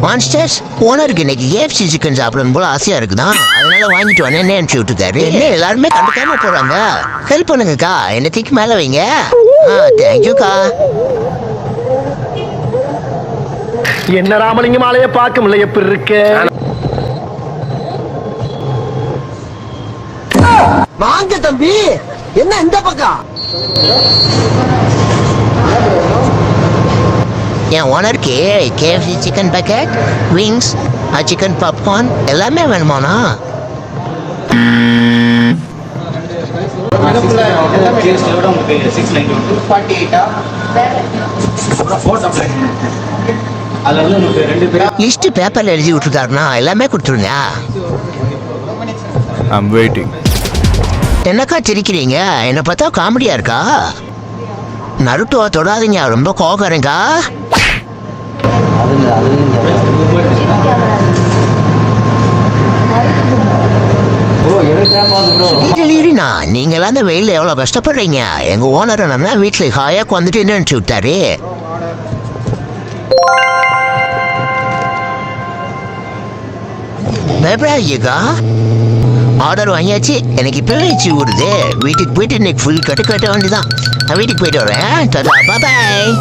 Monsters, ஓனருக்கு இன்னைக்கு KFC chicken சாப்பிடணும் போல ஆசையா இருக்குதான். அதனால வாங்கிட்டு வந்து என்ன அனுப்பிச்சு விட்டுருக்காரு. என்ன எல்லாருமே கண்டுக்காம போறாங்க. ஹெல்ப் பண்ணுங்கக்கா, என்ன தூக்கி மேல வைங்க. தேங்க்யூக்கா. என்ன ராமலிங்கம் ஆலைய பார்க்க முடியல, எப்படி இருக்கு? வாங்க தம்பி, என்ன இந்த பக்கம்? என் ஓனருக்கு KFC chicken bucket, wings, chicken popcorn எல்லாமே வேணுமாண்ணா? லிஸ்ட் பேப்பர்ல எழுதி விட்டுருக்காருண்ணா, எல்லாமே கொடுத்துருங்க. என்னக்கா சிரிக்கிறீங்க? என்னை பார்த்தா காமெடியா இருக்கா? நருட்டோவை தொடாதீங்க, ரொம்ப கோபக்காரங்க. நீங்களாம் அந்த வெயில எவ்வளவு கஷ்டப்படுறீங்க. எங்க ஓனரை நான் வீட்டுல ஹாயா வந்துட்டு என்ன அனுப்பிச்சு விட்டாரு. பயப்படாதீங்கக்கா, ஆர்டர் வாங்கியாச்சு. எனக்கு இப்போ வச்சு விடுது. வீட்டுக்கு போயிட்டு இன்னைக்கு ஃபுல் கட்டு கட்ட வேண்டியதான். நான் வீட்டுக்கு போயிட்டு வரேன். பாய்.